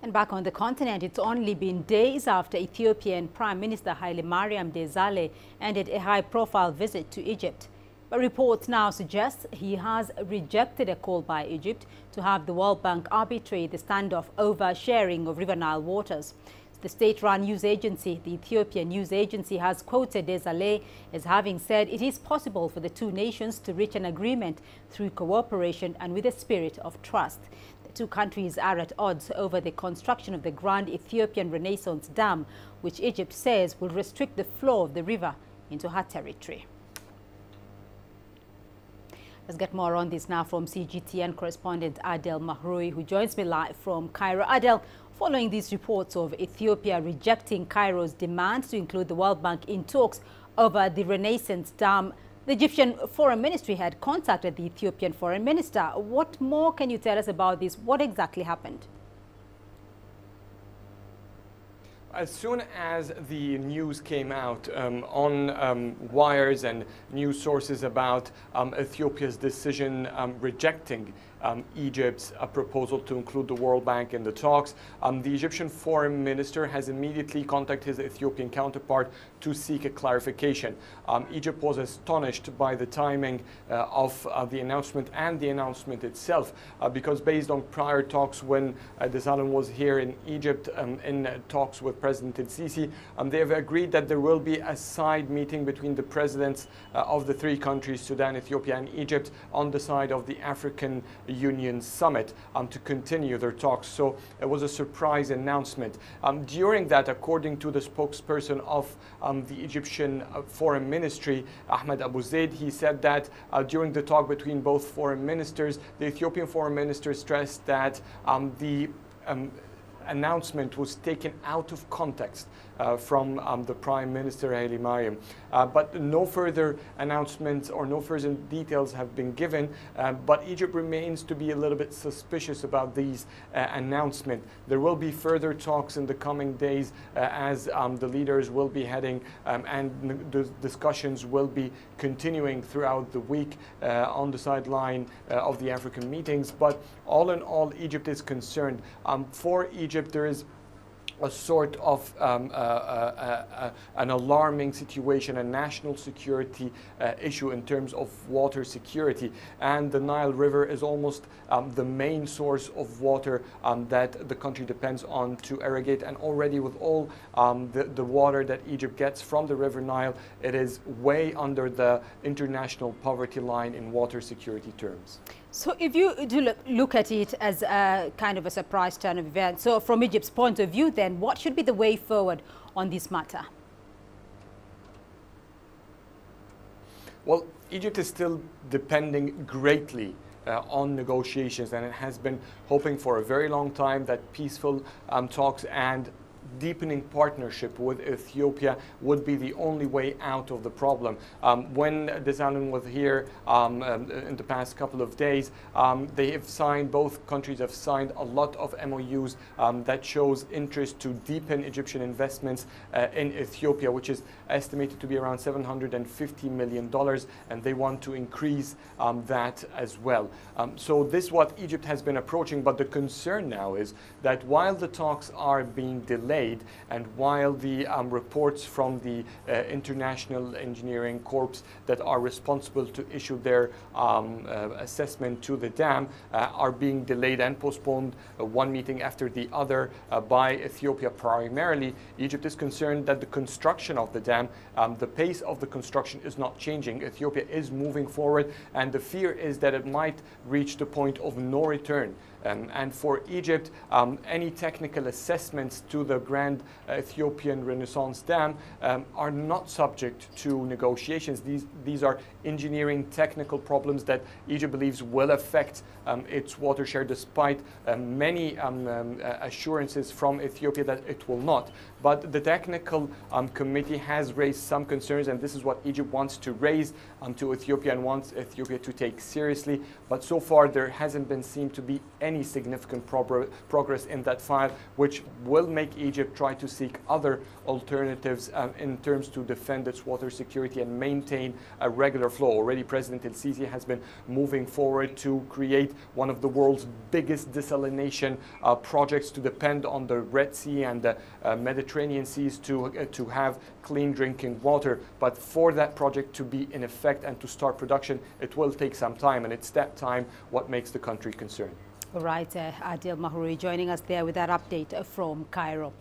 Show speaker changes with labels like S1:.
S1: And back on the continent, it's only been days after Ethiopian Prime Minister Haillemariam Desalegn ended a high-profile visit to Egypt. But reports now suggest he has rejected a call by Egypt to have the World Bank arbitrate the standoff over sharing of River Nile waters. The state-run news agency, the Ethiopian News Agency, has quoted Desalegn as having said it is possible for the two nations to reach an agreement through cooperation and with a spirit of trust. The two countries are at odds over the construction of the Grand Ethiopian Renaissance Dam, which Egypt says will restrict the flow of the river into her territory. Let's get more on this now from CGTN correspondent Adel Mahroui, who joins me live from Cairo. Adel, following these reports of Ethiopia rejecting Cairo's demands to include the World Bank in talks over the Renaissance Dam, the Egyptian Foreign Ministry had contacted the Ethiopian Foreign Minister. What more can you tell us about this? What exactly happened?
S2: As soon as the news came out on wires and news sources about Ethiopia's decision rejecting Egypt's proposal to include the World Bank in the talks, the Egyptian foreign minister has immediately contacted his Ethiopian counterpart to seek a clarification. Egypt was astonished by the timing of the announcement and the announcement itself, because based on prior talks when Desalegn was here in Egypt in talks with President el-Sisi, they have agreed that there will be a side meeting between the presidents of the three countries, Sudan, Ethiopia and Egypt, on the side of the African Union Summit to continue their talks. So it was a surprise announcement. During that, according to the spokesperson of the Egyptian Foreign Ministry, Ahmed Abu Zaid, he said that during the talk between both foreign ministers, the Ethiopian foreign minister stressed that the announcement was taken out of context from the Prime Minister Haillemariam. But no further announcements or no further details have been given, but Egypt remains to be a little bit suspicious about these announcements. There will be further talks in the coming days as the leaders will be heading and the discussions will be continuing throughout the week on the sideline of the African meetings. But all in all, Egypt is concerned. For Egypt, there is a sort of an alarming situation, a national security issue in terms of water security. And the Nile River is almost the main source of water that the country depends on to irrigate. And already with all the water that Egypt gets from the River Nile, it is way under the international poverty line in water security terms.
S1: So if you do look at it as a kind of a surprise turn of events, so from Egypt's point of view then, what should be the way forward on this matter?
S2: Well, Egypt is still depending greatly on negotiations, and it has been hoping for a very long time that peaceful talks and deepening partnership with Ethiopia would be the only way out of the problem. When Desalegn was here in the past couple of days, they have signed, both countries have signed a lot of MOUs that shows interest to deepen Egyptian investments in Ethiopia, which is estimated to be around $750 million, and they want to increase that as well. So this is what Egypt has been approaching, but the concern now is that while the talks are being delayed, and while the reports from the International Engineering Corps that are responsible to issue their assessment to the dam are being delayed and postponed one meeting after the other by Ethiopia primarily, Egypt is concerned that the construction of the dam, the pace of the construction is not changing. Ethiopia is moving forward, and the fear is that it might reach the point of no return. And for Egypt, any technical assessments to the Grand Ethiopian Renaissance Dam are not subject to negotiations. These are engineering technical problems that Egypt believes will affect its water share, despite many assurances from Ethiopia that it will not. But the technical committee has raised some concerns, and this is what Egypt wants to raise to Ethiopia and wants Ethiopia to take seriously. But so far, there hasn't been seen to be any any significant progress in that file, which will make Egypt try to seek other alternatives in terms to defend its water security and maintain a regular flow. Already President El-Sisi has been moving forward to create one of the world's biggest desalination projects to depend on the Red Sea and the Mediterranean seas to have clean drinking water. But for that project to be in effect and to start production, it will take some time, and it's that time what makes the country concerned.
S1: All right, Adil Mahrouri joining us there with that update from Cairo.